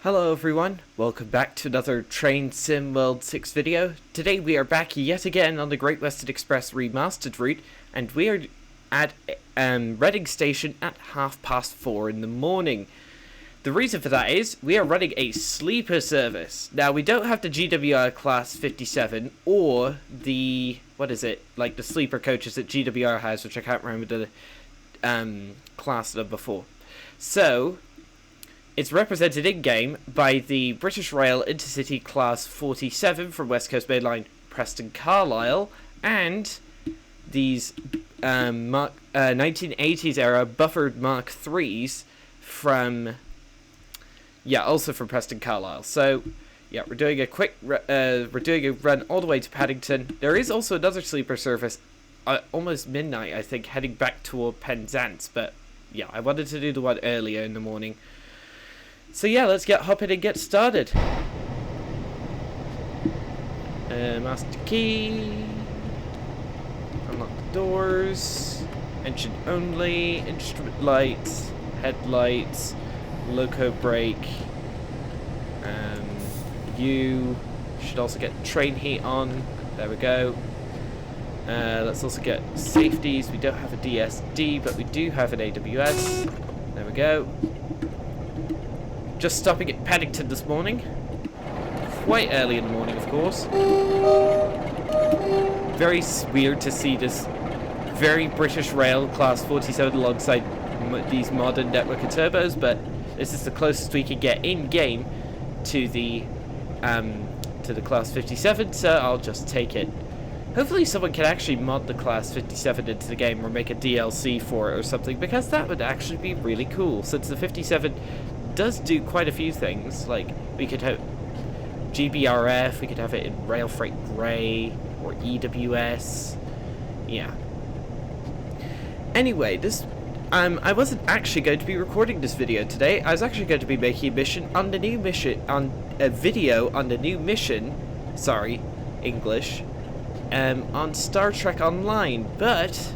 Hello everyone, welcome back to another Train Sim World 6 video. Today we are back yet again on the Great Western Express Remastered route, and we are at Reading Station at 4:30 in the morning. The reason for that is we are running a sleeper service. Now we don't have the GWR class 57 or the, like the sleeper coaches that GWR has, which I can't remember the class number for. So it's represented in-game by the British Rail Intercity Class 47 from West Coast Main Line Preston Carlisle, and these 1980s era buffered Mark 3s from, also from Preston Carlisle. So, we're doing a quick, we're doing a run all the way to Paddington. There is also another sleeper service, almost midnight, I think, heading back toward Penzance, but I wanted to do the one earlier in the morning. So let's get hopping and get started. Master key. Unlock the doors. Engine only. Instrument lights. Headlights. Loco brake. You should also get train heat on. There we go. Let's also get safeties. We don't have a DSD, but we do have an AWS. There we go. Just stopping at Paddington this morning. Quite early in the morning, of course. Very weird to see this very British Rail Class 47 alongside these modern network of turbos, but this is the closest we can get in-game to the Class 57, so I'll just take it. Hopefully someone can actually mod the Class 57 into the game or make a DLC for it or something, because that would actually be really cool, since the 57 does do quite a few things. Like, we could have GBRF, we could have it in Rail Freight Grey or EWS. Anyway, this I wasn't actually going to be recording this video today. I was actually going to be making a video on the new mission, sorry, English, on Star Trek Online, but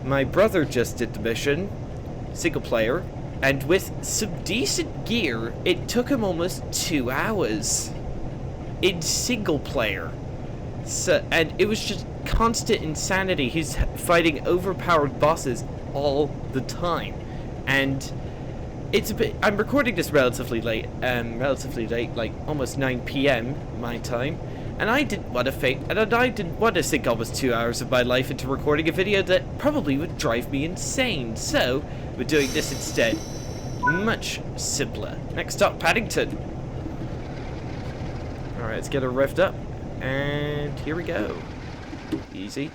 my brother just did the mission, single player, and with some decent gear, it took him almost 2 hours in single player. So, and it was just constant insanity. He's fighting overpowered bosses all the time, and it's a bit. I'm recording this relatively late, like almost 9 p.m. my time, and I didn't want to sink almost 2 hours of my life into recording a video that probably would drive me insane. So we're doing this instead. Much simpler. Next stop, Paddington. Alright, let's get her revved up. And here we go. Easy.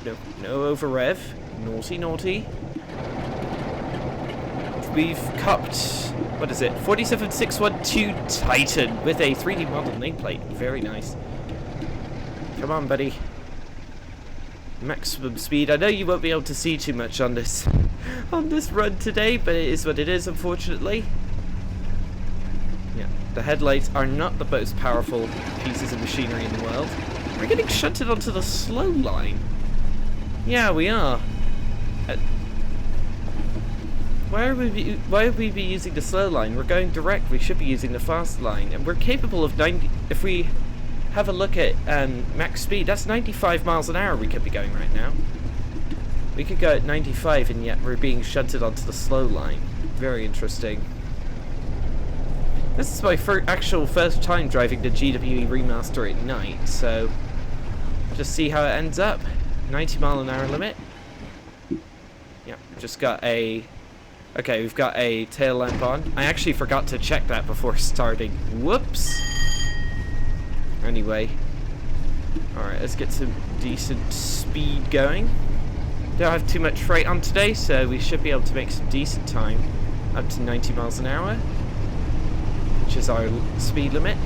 Nope. No over rev. Naughty. We've copped, 47612 Titan with a 3D model nameplate. Very nice. Come on, buddy. Maximum speed. I know you won't be able to see too much on this run today, but it is what it is, unfortunately. The headlights are not the most powerful pieces of machinery in the world. We're getting shunted onto the slow line. Yeah, we are. Why would we be using the slow line? We're going direct. We should be using the fast line, and we're capable of 90. If we have a look at max speed, that's 95 miles an hour we could be going right now. We could go at 95, and yet we're being shunted onto the slow line. Very interesting. This is my first time driving the GWE Remaster at night, so just see how it ends up. 90 mile an hour limit. Just got a... Okay, we've got a tail lamp on. I actually forgot to check that before starting. Whoops! Anyway. Alright, let's get some decent speed going. Don't have too much freight on today, so we should be able to make some decent time. Up to 90 miles an hour, which is our speed limit.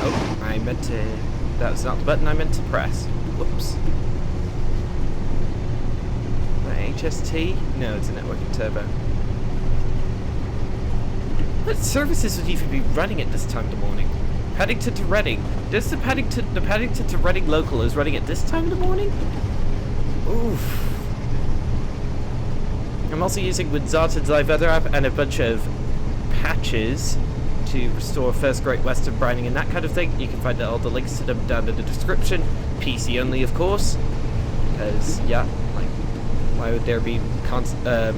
Oh, I meant to... That was not the button I meant to press. Whoops. HST? No, it's a networking turbo. What services would even be running at this time of the morning? Paddington to Reading. Does the Paddington to Reading local is running at this time of the morning? Oof. I'm also using Winzata's live weather app and a bunch of patches to restore first Great Western branding and that kind of thing. You can find all the links to them down in the description. PC only, of course, because yeah, like, why would there be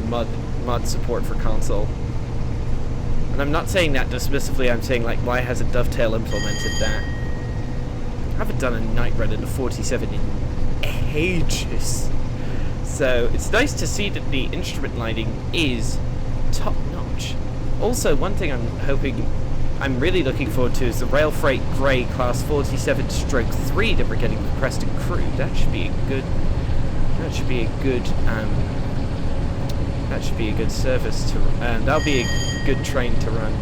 mod support for console? And I'm not saying that dismissively. I'm saying, like, why hasn't Dovetail implemented that? I haven't done a night run in the 47 in ages. So it's nice to see that the instrument lighting is top notch. Also, one thing I'm really looking forward to is the Rail Freight Grey Class 47/3 that we're getting for Preston Crew. That should be a good. That should be a good. That should be a good service to. That'll be a good train to run.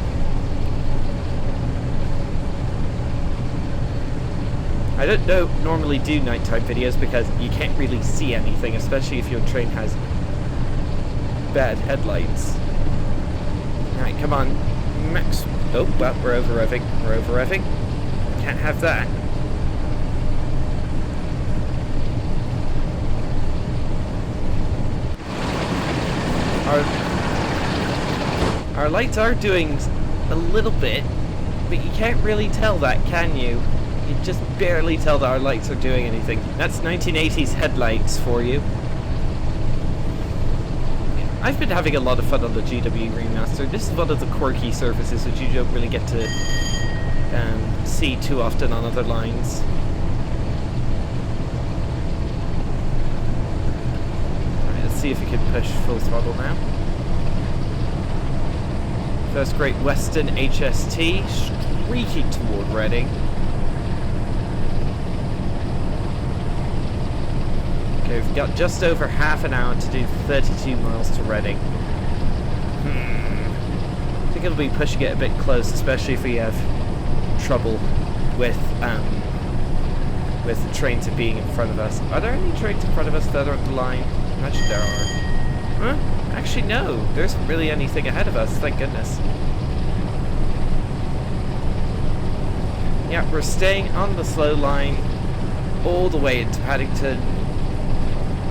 I don't normally do nighttime videos because you can't really see anything, especially if your train has bad headlights. Alright, come on. Max. Oh, well, we're over revving. We're over revving. Can't have that. Our lights are doing a little bit, but you can't really tell that, can you? You just barely tell that our lights are doing anything. That's 1980s headlights for you. I've been having a lot of fun on the GW Remastered. This is one of the quirky surfaces which you don't really get to see too often on other lines. Alright, let's see if we can push full throttle now. First Great Western HST, streaking toward Reading. Okay, we've got just over half an hour to do 32 miles to Reading. I think it'll be pushing it a bit close, especially if we have trouble with the trains being in front of us. Are there any trains in front of us further up the line? Imagine there are. Huh? Actually, no. There isn't really anything ahead of us, thank goodness. Yeah, we're staying on the slow line all the way into Paddington.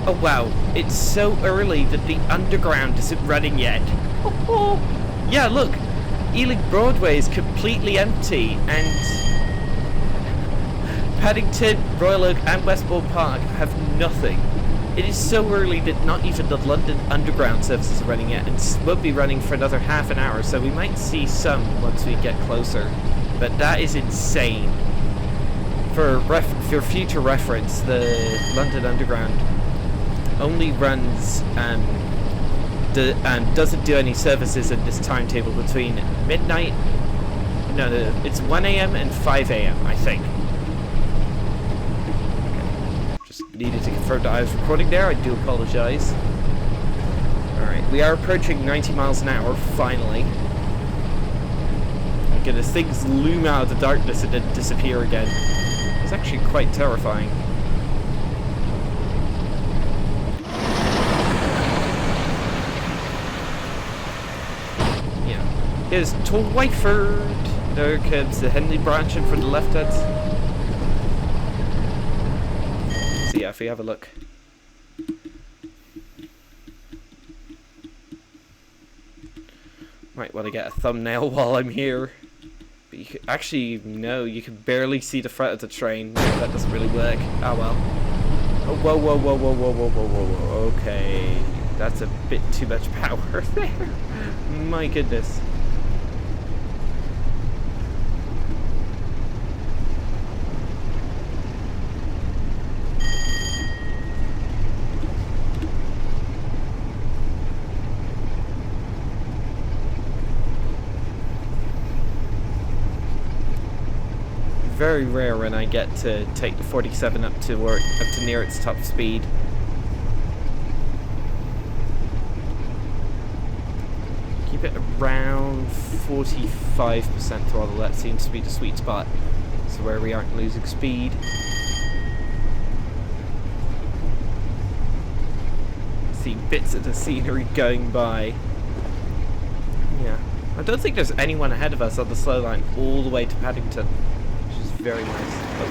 Oh wow, it's so early that the underground isn't running yet. Yeah, look, Ealing Broadway is completely empty, and Paddington, Royal Oak and Westbourne Park have nothing. It is so early that not even the London Underground services are running yet, and won't be running for another half an hour, so we might see some once we get closer. But that is insane. For future reference, the London Underground only runs doesn't do any services in this timetable between midnight. No, it's 1 a.m. and 5 a.m. I think. Okay. Just needed to confirm that I was recording there. I do apologize. All right, we are approaching 90 miles an hour finally. My goodness, things loom out of the darkness and then disappear again. It's actually quite terrifying. Here's Twyford. There comes the Henley branch in from the left hand. So yeah, if we have a look. Might want to get a thumbnail while I'm here. But you can, actually, no, you can barely see the front of the train. That doesn't really work. Oh well. Oh, whoa, whoa, whoa, whoa, whoa, whoa, whoa, whoa, whoa. Okay. That's a bit too much power there. My goodness. Very rare when I get to take the 47 up to near its top speed. Keep it around 45% throttle. That seems to be the sweet spot. So where we aren't losing speed. See bits of the scenery going by. Yeah, I don't think there's anyone ahead of us on the slow line all the way to Paddington. Very nice. Oh.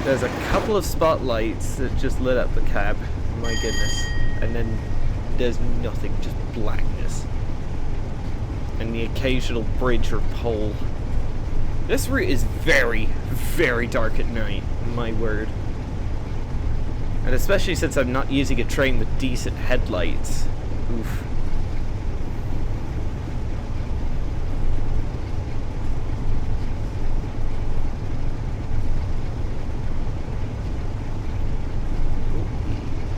There's a couple of spotlights that just lit up the cab. My goodness. And then there's nothing, just blackness. And the occasional bridge or pole. This route is very, very dark at night. My word. And especially since I'm not using a train with decent headlights. Oof.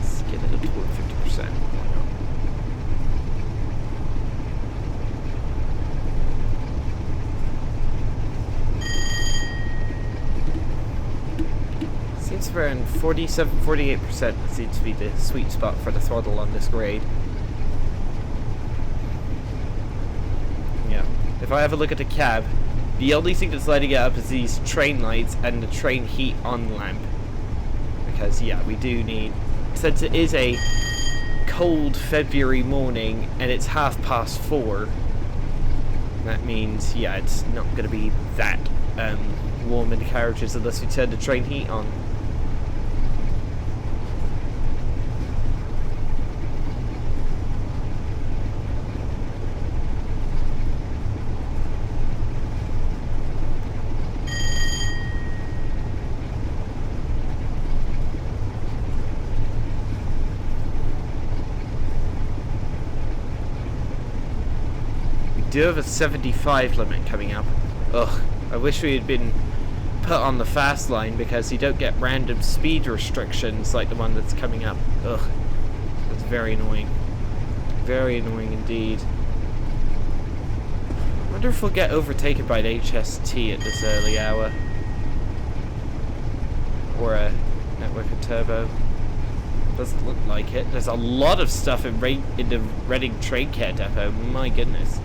Let's get it up toward 50%. Why not? Seems around 47-48% seems to be the sweet spot for the throttle on this grade. Yeah. If I have a look at the cab, the only thing that's lighting it up is these train lights and the train heat on lamp. Because, yeah, we do need... Since it is a cold February morning and it's 4:30, that means, yeah, it's not going to be that warm in the carriages unless we turn the train heat on. We do have a 75 limit coming up. Ugh, I wish we had been put on the fast line because you don't get random speed restrictions like the one that's coming up. Ugh, that's very annoying. Very annoying indeed. I wonder if we'll get overtaken by an HST at this early hour. Or a Network of Turbo. Doesn't look like it. There's a lot of stuff in the Reading train care depot. My goodness.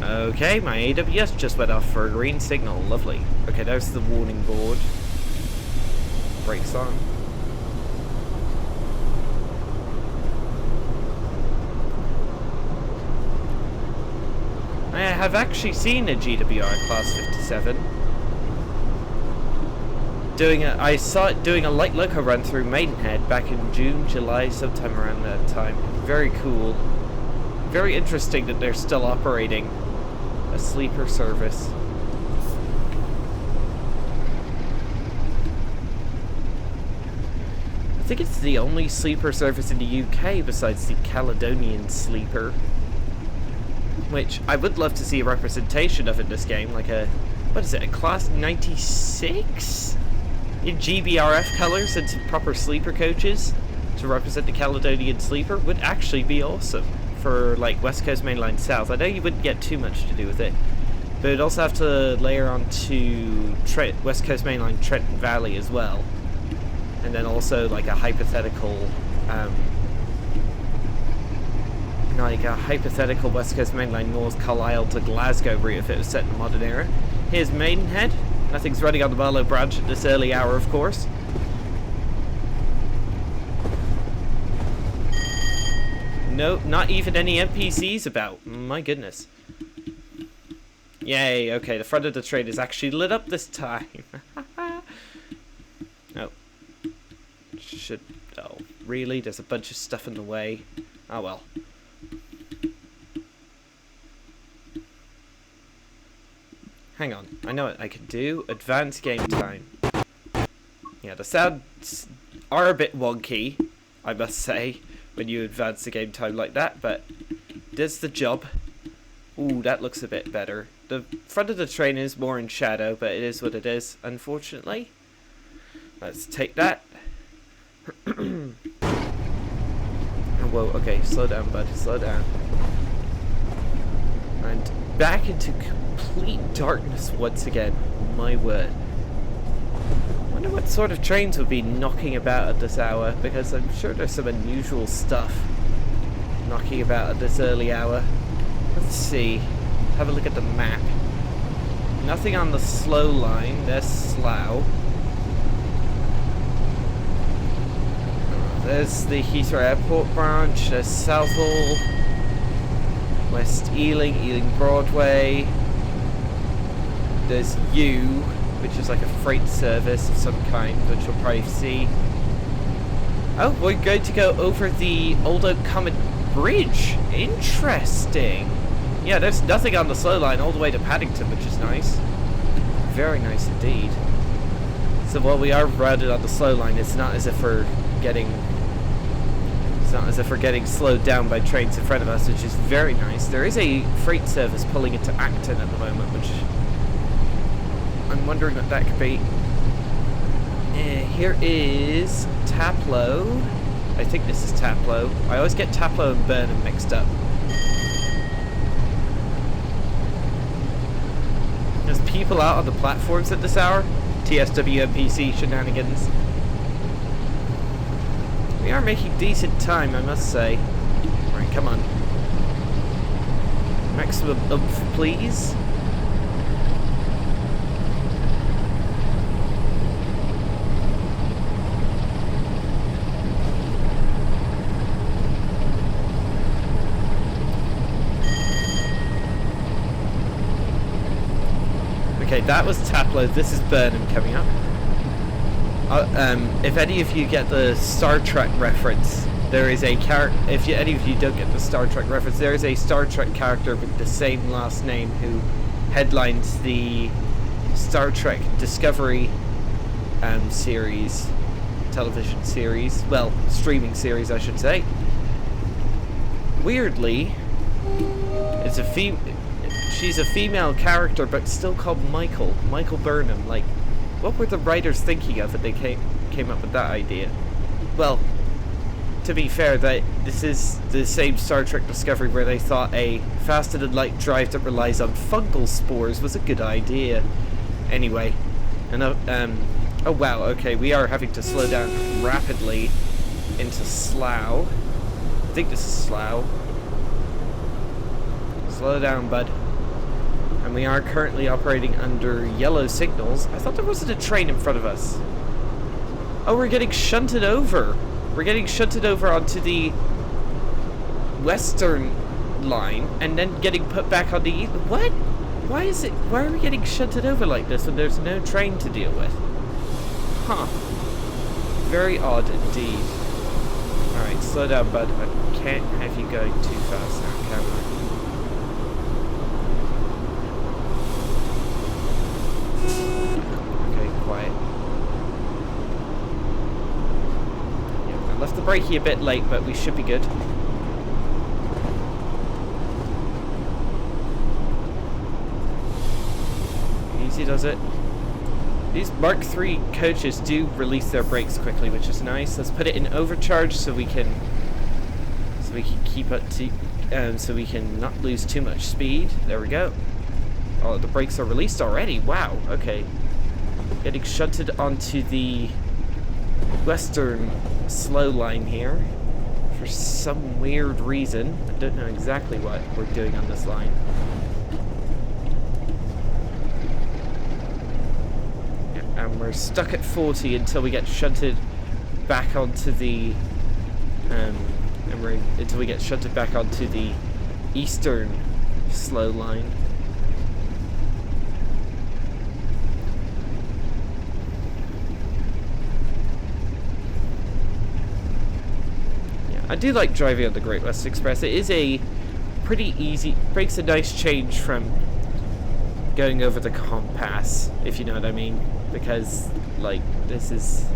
Okay, my AWS just went off for a green signal. Lovely. Okay, there's the warning board. Brakes on. I have actually seen a GWR Class 57. I saw it doing a light loco run through Maidenhead back in June, July, sometime around that time. Very cool. Very interesting that they're still operating a sleeper service. I think it's the only sleeper service in the UK besides the Caledonian Sleeper, which I would love to see a representation of in this game, like a, what is it, a Class 96? In GBRF colours and some proper sleeper coaches to represent the Caledonian Sleeper would actually be awesome for like West Coast Mainline South. I know you wouldn't get too much to do with it, but it'd also have to layer onto West Coast Mainline Trenton Valley as well, and then also like a hypothetical West Coast Mainline North Carlisle to Glasgow route if it was set in the modern era. Here's Maidenhead. Nothing's running on the Marlow branch at this early hour, of course. No, not even any NPCs about. My goodness. Yay, okay, the front of the train is actually lit up this time. Oh. Oh, really? There's a bunch of stuff in the way. Oh well. Hang on, I know what I can do. Advanced game time. Yeah, the sounds are a bit wonky, I must say, when you advance the game time like that, but does the job. Ooh, that looks a bit better. The front of the train is more in shadow, but it is what it is, unfortunately. Let's take that. Oh, whoa, okay, slow down, bud, slow down. And back into complete darkness once again. My word. I wonder what sort of trains would be knocking about at this hour, because I'm sure there's some unusual stuff knocking about at this early hour. Let's see. Have a look at the map. Nothing on the slow line. There's Slough. There's the Heathrow Airport branch. There's Southall. West Ealing, Ealing Broadway. There's U, which is like a freight service of some kind, which we'll probably see. Oh, we're going to go over the Old Oak Comet Bridge. Interesting. Yeah, there's nothing on the slow line all the way to Paddington, which is nice. Very nice indeed. So while we are routed on the slow line, it's not as if we're getting slowed down by trains in front of us, which is very nice. There is a freight service pulling into Acton at the moment, which I'm wondering what that could be. Here is Taplow. I think this is Taplow. I always get Taplow and Burnham mixed up. There's people out on the platforms at this hour. TSW shenanigans. We are making decent time, I must say. Alright, come on. Maximum oomph, please. Okay, that was Taplow. This is Burnham coming up. If any of you get the Star Trek reference, there is a character. If any of you don't get the Star Trek reference, there is a Star Trek character with the same last name who headlines the Star Trek Discovery series, television series. Well, streaming series, I should say. Weirdly, it's a she's a female character, but still called Michael Burnham. Like, what were the writers thinking of that they came up with that idea? Well, to be fair, this is the same Star Trek Discovery where they thought a faster than light drive that relies on fungal spores was a good idea. Anyway, and oh wow, okay, we are having to slow down rapidly into Slough. I think this is Slough. Slow down, bud. And we are currently operating under yellow signals. I thought there wasn't a train in front of us. Oh, we're getting shunted over. We're getting shunted over onto the western line and then getting put back on the east. What? Why are we getting shunted over like this when there's no train to deal with? Huh. Very odd indeed. Alright, slow down, bud. I can't have you going too fast now, can I? Left the brakey a bit late, but we should be good. Easy does it. These Mark III coaches do release their brakes quickly, which is nice. Let's put it in overcharge so we can keep up to so we can not lose too much speed. There we go. Oh, the brakes are released already. Wow. Okay. Getting shunted onto the western slow line here for some weird reason. I don't know exactly what we're doing on this line. Yeah, and we're stuck at 40 until we get shunted back onto the until we get shunted back onto the eastern slow line. I do like driving on the Great West Express. It is a pretty easy, breaks a nice change from going over the Compass, if you know what I mean. Because, like, there's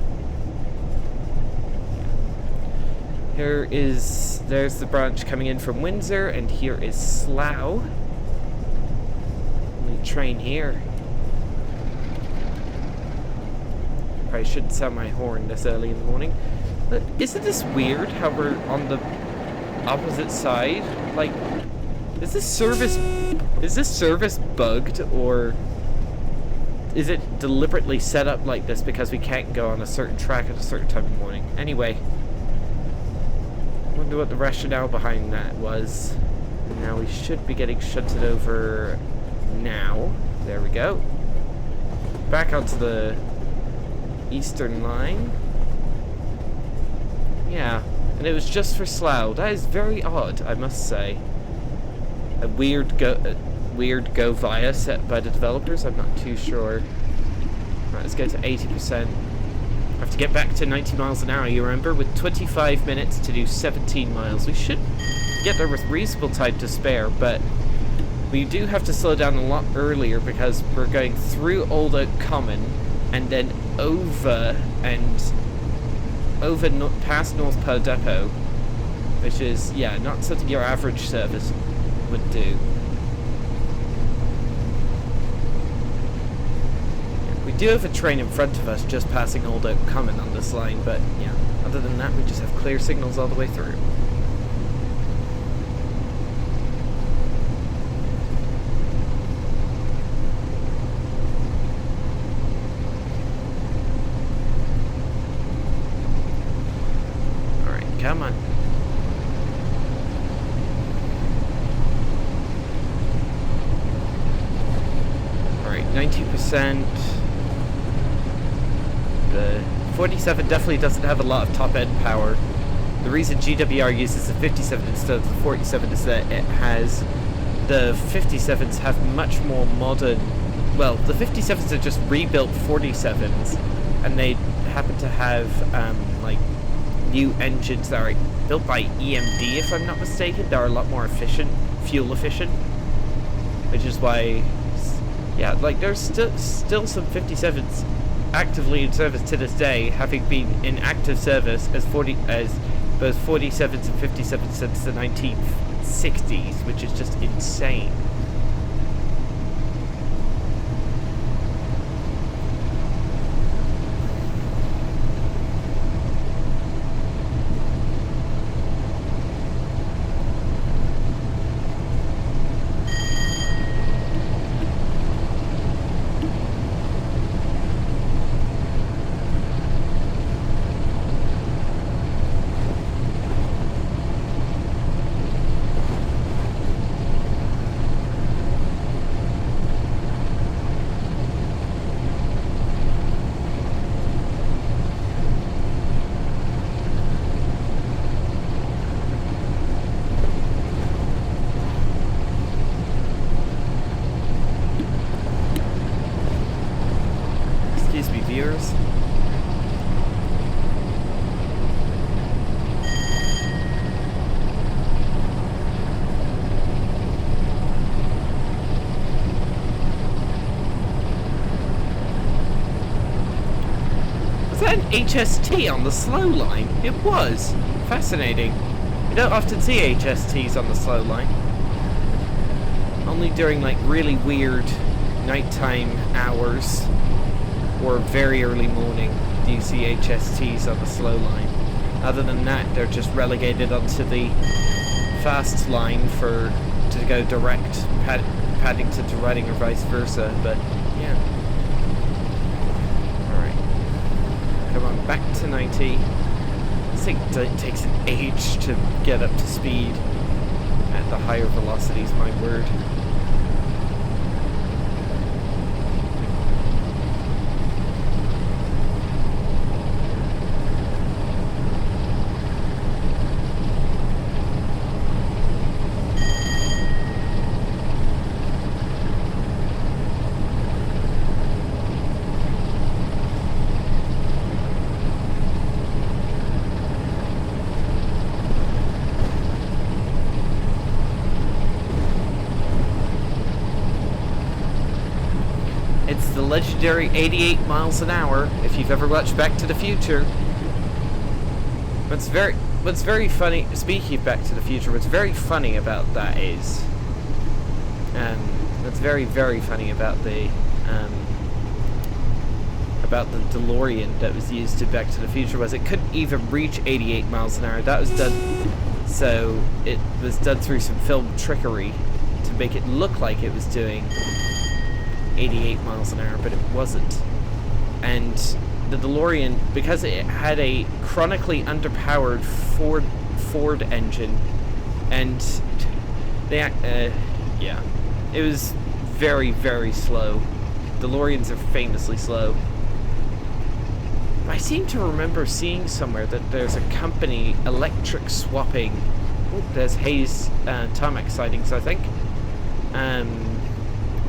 the branch coming in from Windsor, and here is Slough. Only train here. Probably shouldn't sound my horn this early in the morning. But isn't this weird how we're on the opposite side? Like, is this service bugged, or is it deliberately set up like this because we can't go on a certain track at a certain time in the morning? Anyway, I wonder what the rationale behind that was. Now we should be getting shunted over now. There we go. Back onto the eastern line. Yeah, and it was just for Slough. That is very odd, I must say. A weird weird go via set by the developers. I'm not too sure. Right, let's go to 80%. I have to get back to 90 miles an hour, you remember? With 25 minutes to do 17 miles. We should get there with reasonable time to spare, but we do have to slow down a lot earlier because we're going through Old Oak Common and then over past North Pole Depot, which is, yeah, not something your average service would do. We do have a train in front of us just passing Old Oak Common on this line, but yeah, other than that we just have clear signals all the way through. Come on. Alright, 90%. The 47 definitely doesn't have a lot of top-end power. The reason GWR uses the 57 instead of the 47 is that it has... The 57s have much more modern... Well, the 57s are just rebuilt 47s, and they happen to have, like... new engines that are built by EMD, if I'm not mistaken. They're a lot more efficient, fuel efficient, which is why, yeah, like there's still some 57s actively in service to this day, having been in active service as both 47s and 57s since the 1960s, which is just insane. Viewers. Was that an HST on the slow line? It was. Fascinating. You don't often see HSTs on the slow line. Only during like really weird nighttime hours or very early morning do you see HSTs on the slow line. Other than that, they're just relegated onto the fast line to go direct Paddington to Reading or vice versa, but yeah. Alright. Come on, back to 90. This thing takes an age to get up to speed at the higher velocities, my word. The legendary 88 miles an hour, if you've ever watched Back to the Future. What's very funny, speaking of Back to the Future, what's very funny about that is, what's very, very funny about the DeLorean that was used in Back to the Future was it couldn't even reach 88 miles an hour. That was done, so it was done through some film trickery to make it look like it was doing 88 miles an hour, but it wasn't. And the DeLorean, because it had a chronically underpowered Ford engine, and yeah, it was very, very slow. DeLoreans are famously slow. I seem to remember seeing somewhere that there's a company electric swapping. Oh, there's Hayes tarmac sightings, I think.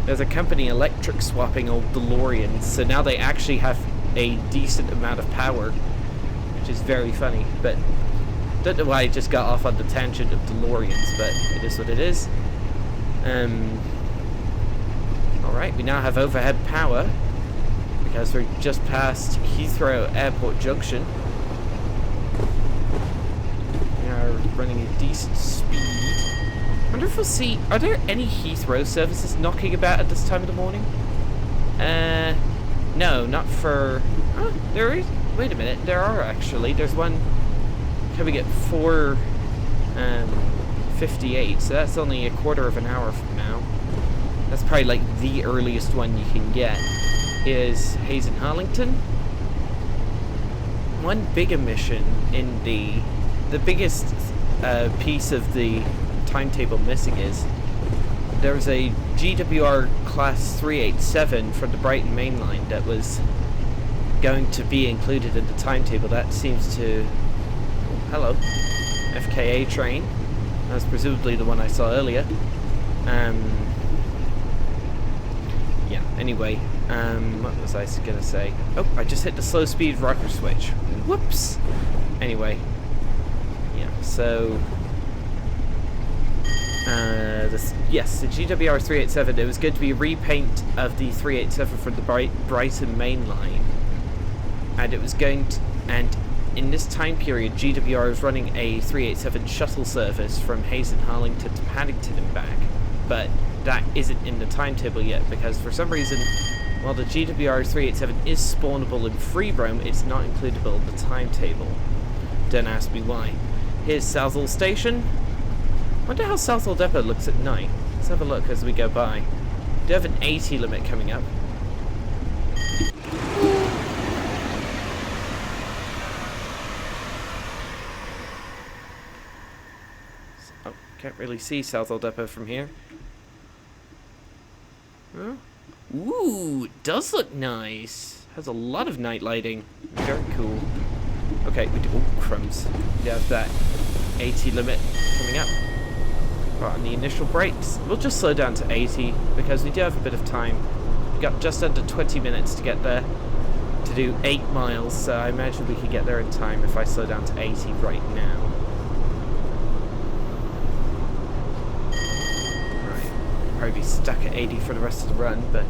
There's a company electric swapping old DeLoreans, so now they actually have a decent amount of power, which is very funny. But don't know why I just got off on the tangent of DeLoreans, but it is what it is. Alright, we now have overhead power because we're just past Heathrow Airport Junction. We are running a decent speed. I wonder if we'll see... Are there any Heathrow services knocking about at this time of the morning? No, not for... Oh, there is... Wait a minute, there are actually. There's one coming at 4:58, so that's only a quarter of an hour from now. That's probably like the earliest one you can get. Is Hayes and Harlington. One big omission in the biggest piece of the timetable missing is there was a GWR class 387 from the Brighton main line that was going to be included in the timetable. That seems to... Oh, hello. FKA train. That's presumably the one I saw earlier. Yeah, anyway. What was I gonna say? Oh, I just hit the slow speed rocker switch. Whoops! Anyway. Yeah, so... yes, the GWR 387, it was going to be a repaint of the 387 from the Brighton main line. And it was going to... And in this time period, GWR was running a 387 shuttle service from Hayes and Harlington to Paddington and back. But that isn't in the timetable yet, because for some reason, while the GWR 387 is spawnable in Freebrome, it's not includable in the timetable. Don't ask me why. Here's Southall Station. Wonder how Southall Depot looks at night. Let's have a look as we go by. We do have an 80 limit coming up. Oh, can't really see Southall Depot from here. Huh? Ooh, it does look nice. Has a lot of night lighting. Very cool. Okay, we do... Oh, crumbs. We have that 80 limit coming up. Right, on the initial brakes, we'll just slow down to 80 because we do have a bit of time. We've got just under 20 minutes to get there to do 8 miles, so I imagine we can get there in time if I slow down to 80 right now. Right, probably be stuck at 80 for the rest of the run, but...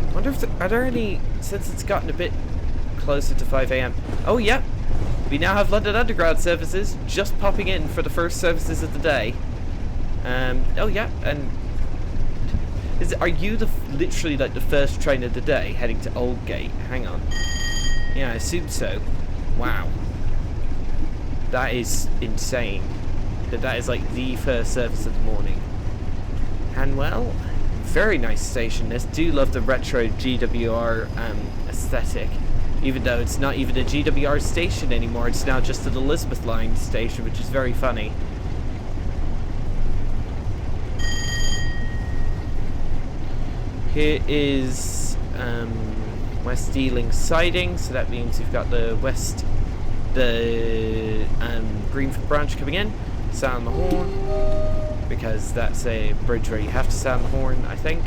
I wonder if are there any, since it's gotten a bit closer to 5 AM. Oh, yeah. We now have London Underground services just popping in for the first services of the day. Oh yeah, and are you literally like the first train of the day heading to Aldgate? Hang on. Yeah, I assume so. Wow. That is insane. That is like the first service of the morning. And well, very nice station. This. Do love the retro GWR aesthetic. Even though it's not even a GWR station anymore, it's now just an Elizabeth line station, which is very funny. Here is West Ealing siding, so that means you've got the Greenford branch coming in. Sound the horn, because that's a bridge where you have to sound the horn, I think.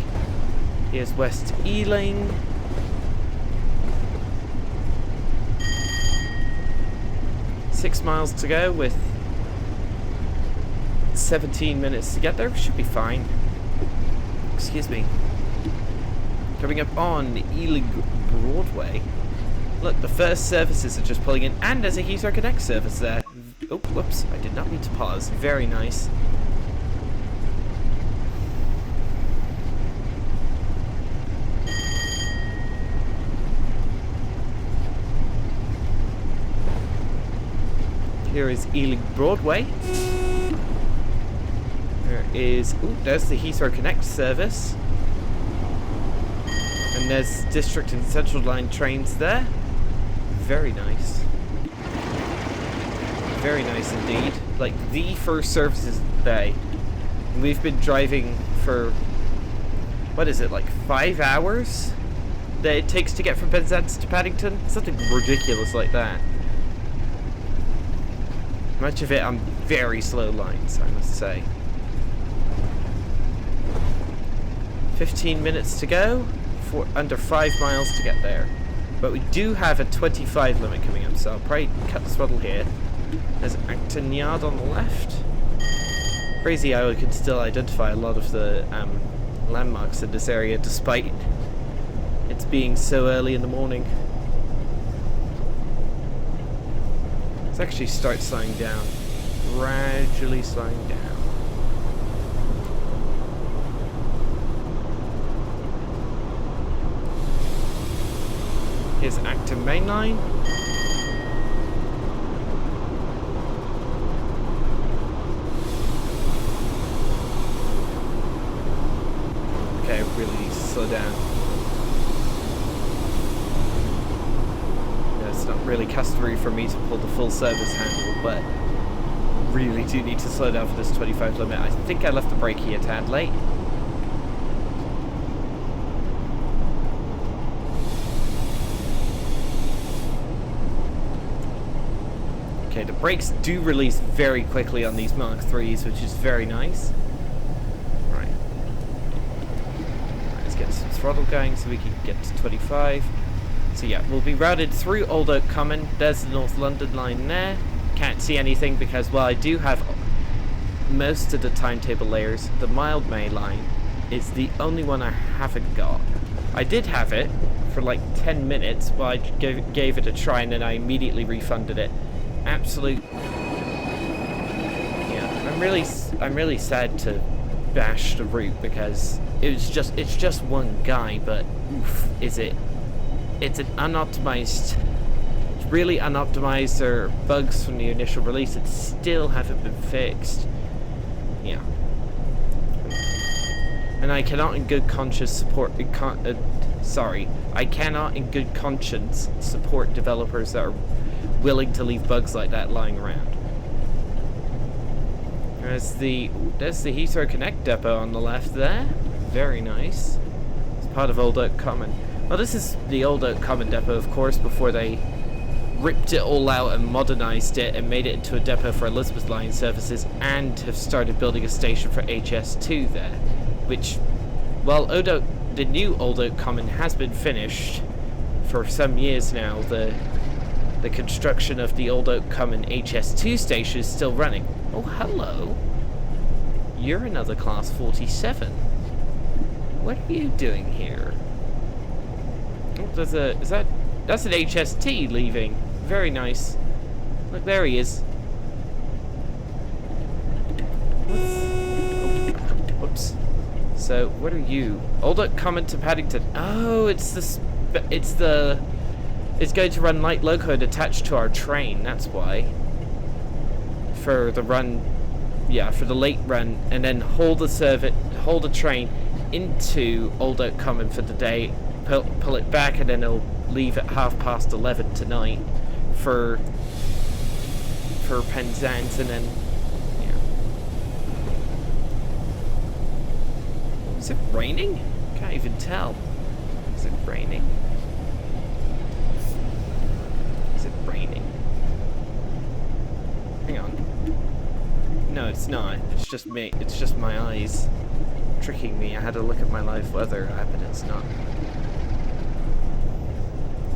Here's West Ealing. Six miles to go with 17 minutes to get there. Should be fine. Excuse me. Coming up on Ealing Broadway. Look, the first services are just pulling in, and there's a Heathrow Connect service there. Oh, whoops, I did not mean to pause. Very nice. Here is Ealing Broadway. There is... Ooh, there's the Heathrow Connect service. And there's District and Central Line trains there. Very nice. Very nice indeed. Like, the first services of the day. We've been driving for... What is it, like 5 hours? That it takes to get from Penzance to Paddington? Something ridiculous like that. Much of it on very slow lines, I must say. 15 minutes to go, for under 5 miles to get there. But we do have a 25 limit coming up, so I'll probably cut the throttle here. There's Actonyard on the left. Crazy how I can still identify a lot of the landmarks in this area despite it's being so early in the morning. Let's actually start slowing down. Gradually slowing down. Here's active mainline. Okay, really slow down. Yeah, it's not really customary for me to pull the full service handle, but really do need to slow down for this 25 limit. I think I left the brake here a tad late. Okay, the brakes do release very quickly on these Mark IIIs, which is very nice. Right. Let's get some throttle going so we can get to 25. So yeah, we'll be routed through Old Oak Common. There's the North London line there. Can't see anything because while I do have most of the timetable layers, the mild May line is the only one I haven't got. I did have it for like 10 minutes while I gave it a try, and then I immediately refunded it. Absolute. Yeah, I'm really sad to bash the route because it's just one guy, but oof, it's an unoptimized. It's really unoptimized. There are bugs from the initial release that still haven't been fixed. Yeah, and I cannot in good conscience support. I cannot in good conscience support developers that are willing to leave bugs like that lying around. There's the Heathrow Connect depot on the left there. Very nice. It's part of Old Oak Common. Well, this is the Old Oak Common depot, of course, before they ripped it all out and modernized it and made it into a depot for Elizabeth Line services, and have started building a station for HS2 there, which, while the new Old Oak Common has been finished for some years now, the construction of the Old Oak Common HS2 station is still running. Oh, hello. You're another Class 47. What are you doing here? Oh, that's an HST leaving. Very nice. Look, there he is. Whoops. So, what are you? Old Oak Common to Paddington. Oh, it's going to run light locoed attached to our train, that's why. For the run, yeah, for the late run, and then hold the train into Old Oak Common for the day, pull it back, and then it'll leave at 11:30 tonight for Penzance, and then, yeah. Is it raining? Can't even tell. Is it raining? Hang on. No, it's not. It's just me. It's just my eyes tricking me. I had to look at my live weather app and it's not.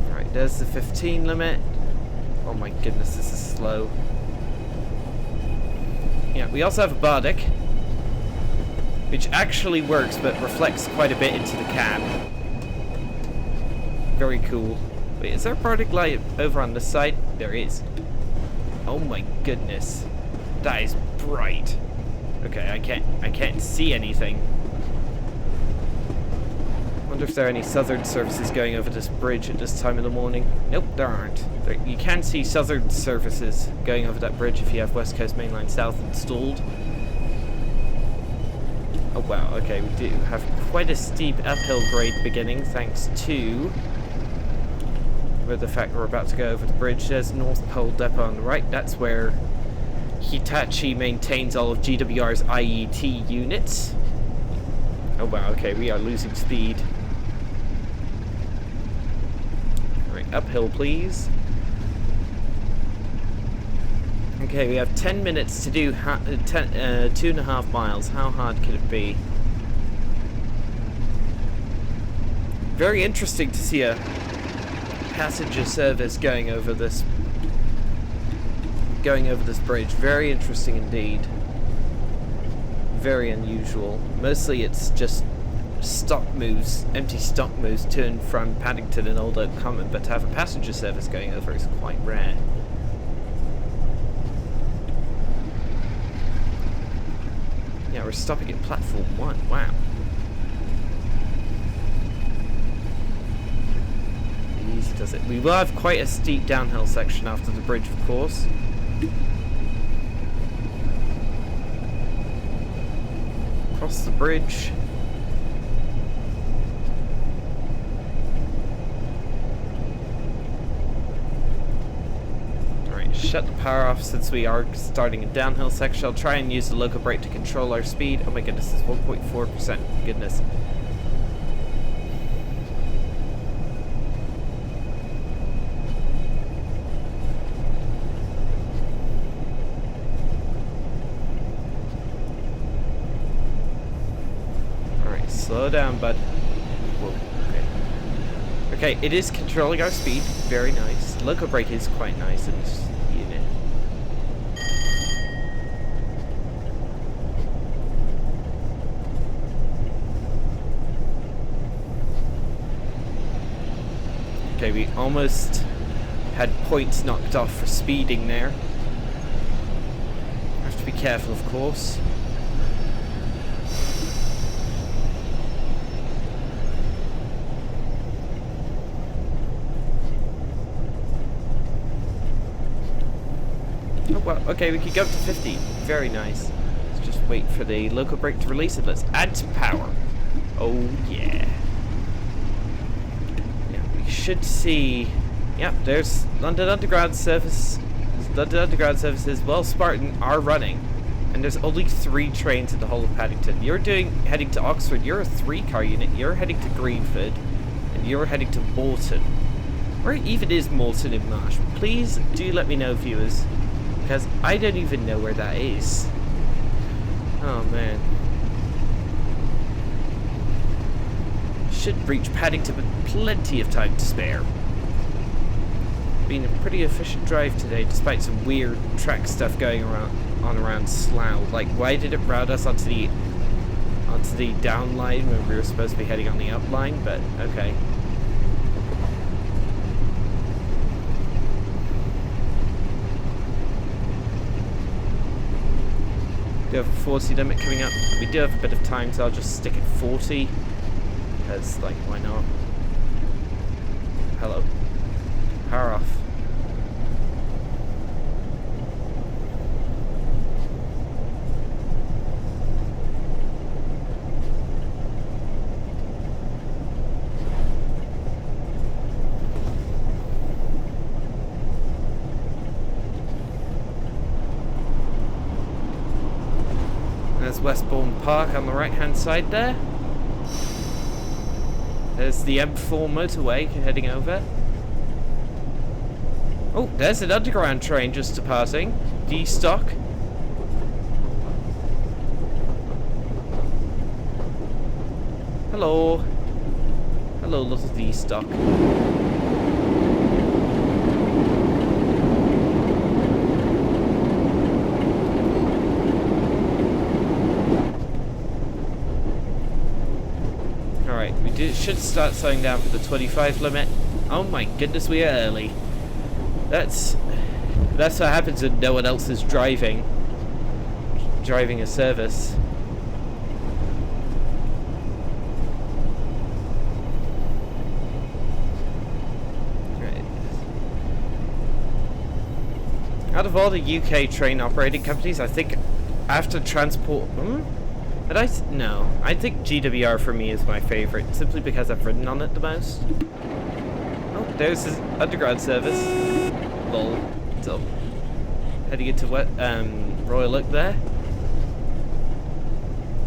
Alright, there's the 15 limit. Oh my goodness, this is slow. Yeah, we also have a Bardic, which actually works but reflects quite a bit into the cab. Very cool. Wait, is there a Bardic light over on this side? There is. Oh my goodness. That is bright. Okay, I can't see anything. Wonder if there are any southern services going over this bridge at this time of the morning. Nope, there aren't. You can see southern services going over that bridge if you have West Coast Mainline South installed. Oh wow, okay, we do have quite a steep uphill grade beginning thanks to the fact we're about to go over the bridge. There's North Pole Depot on the right. That's where Hitachi maintains all of GWR's IET units. Oh wow, okay, we are losing speed. Alright, uphill please. Okay, we have 10 minutes to do 2.5 miles. How hard could it be? Very interesting to see a passenger service going over this bridge. Very interesting indeed. Very unusual. Mostly it's just stock moves, empty stock moves to and from Paddington and Old Oak Common, but to have a passenger service going over is quite rare. Yeah, we're stopping at platform 1. Wow. Easy does it. We will have quite a steep downhill section after the bridge, of course. Across the bridge. Alright, shut the power off since we are starting a downhill section. I'll try and use the local brake to control our speed. Oh my goodness, it's 1.4%. Goodness. Slow down, bud. Whoa, okay. Okay, it is controlling our speed. Very nice. Local brake is quite nice in this unit. Okay, we almost had points knocked off for speeding there. Have to be careful, of course. Oh, well, okay, we could go up to 50. Very nice. Let's just wait for the local brake to release it. Let's add some power. Oh, yeah. Yeah, we should see... Yep, there's London Underground service. London Underground services, well, Spartan, are running. And there's only 3 trains in the whole of Paddington. You're heading to Oxford. You're a 3-car unit. You're heading to Greenford. And you're heading to Bolton. Where even is Bolton in Marsh? Please do let me know, viewers. Because I don't even know where that is. Oh man. Should reach Paddington with plenty of time to spare. Been a pretty efficient drive today, despite some weird track stuff going around Slough. Like, why did it route us onto the down line when we were supposed to be heading on the up line? But okay. We have a 40 limit coming up. We do have a bit of time, so I'll just stick at 40. Because, like, why not? Hello. Power off. There's Westbourne Park on the right hand side there. There's the M4 motorway heading over. Oh, there's an underground train just departing. D-stock. Hello. Hello, little D-stock. Should start slowing down for the 25 limit. Oh my goodness, we are early. That's what happens when no one else is driving a service. Right. Out of all the UK train operating companies, I think after Transport... No, I think GWR for me is my favourite, simply because I've ridden on it the most. Oh, there's his underground service. Lol. So, heading into what, Royal Oak there.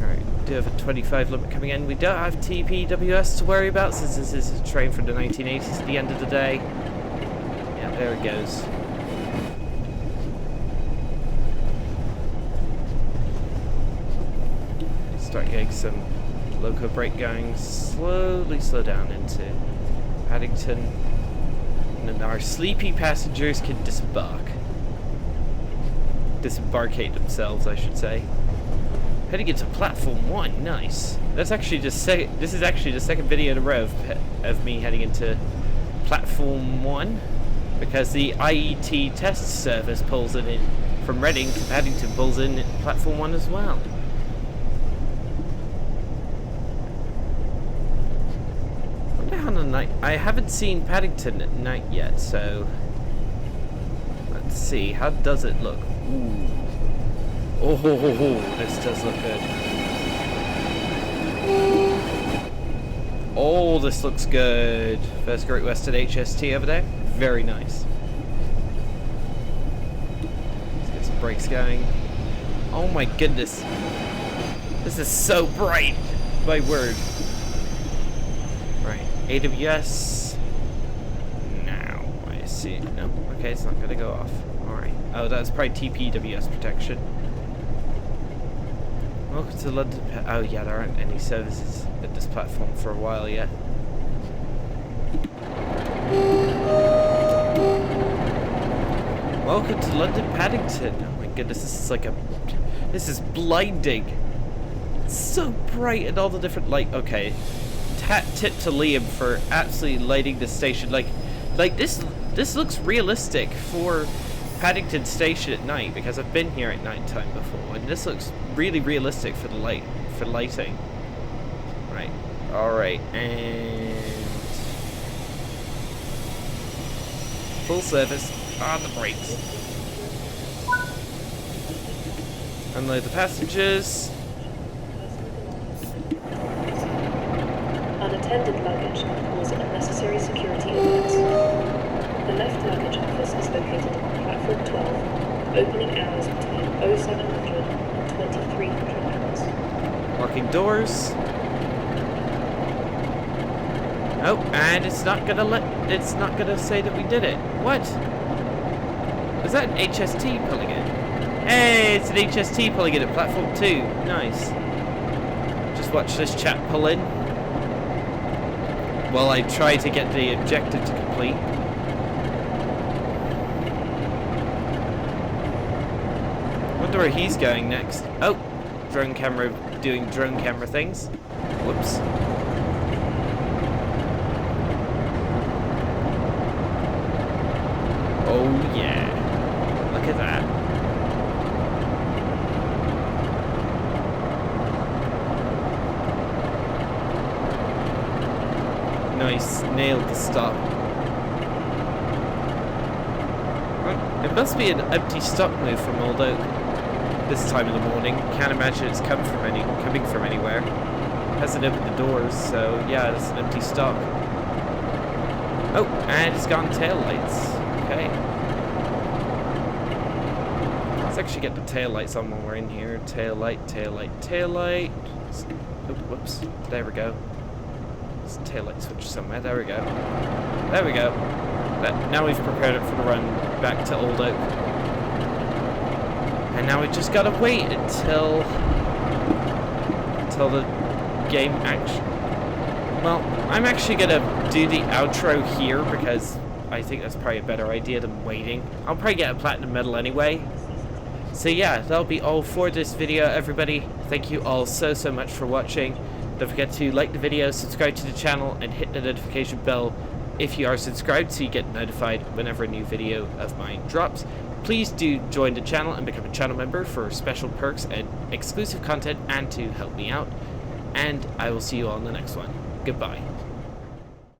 Alright, we do have a 25 limit coming in. We don't have TPWS to worry about, since this is a train from the 1980s at the end of the day. Yeah, there it goes. Start getting some Loco brake going. Slowly slow down into Paddington. And then our sleepy passengers can disembark. Disembarcate themselves, I should say. Heading into platform 1, nice. That's actually just this is actually the second video in a row of me heading into platform 1, because the IET test service pulls it in from Reading to Paddington, pulls in platform 1 as well. I wonder how the night. I haven't seen Paddington at night yet, so let's see. How does it look? Ooh. Oh, this does look good. Oh, this looks good. First Great Western HST over there. Very nice. Let's get some brakes going. Oh my goodness. This is so bright. My word. Right. AWS. Now, I see. No. Okay, it's not going to go off. Alright. Oh, that's probably TPWS protection. Welcome to London. Oh yeah, there aren't any services at this platform for a while yet. Welcome to London Paddington. Oh my goodness, this is blinding. It's so bright and all the different light. Okay, tip to Liam for absolutely lighting the station. Like this looks realistic for Paddington Station at night, because I've been here at night time before, and this looks really realistic for the lighting. Right. Alright, and full service on the brakes. Unload the passengers. Unattended luggage cause unnecessary security alerts. The left luggage office is located on platform 12, opening hours between 0700 and 2300 hours. Locking doors. Oh, and it's not gonna say that we did it. What? Was that an HST pulling it? Hey, it's an HST pulling it at platform 2. Nice. Just watch this chap pull in while I try to get the objective to complete. Wonder where he's going next. Oh, drone camera doing drone camera things. Whoops. Oh yeah. Look at that. Nice, nailed the stop. It must be an empty stop move from Old Oak this time of the morning. Can't imagine it's coming from anywhere. Hasn't opened the doors, so yeah, it's an empty stop. Oh, and it's gone tail lights. Okay. Let's actually get the tail lights on when we're in here. Tail light, tail light, tail light. Oh, whoops. There we go. Let's tail light switch somewhere. There we go. There we go. Now we've prepared it for the run back to Old Oak. And now we just gotta wait until the game actually. Well, I'm actually gonna do the outro here because I think that's probably a better idea than waiting. I'll probably get a platinum medal anyway. So yeah, that'll be all for this video, everybody. Thank you all so much for watching. Don't forget to like the video, subscribe to the channel, and hit the notification bell if you are subscribed so you get notified whenever a new video of mine drops. Please do join the channel and become a channel member for special perks and exclusive content and to help me out. And I will see you all in the next one. Goodbye.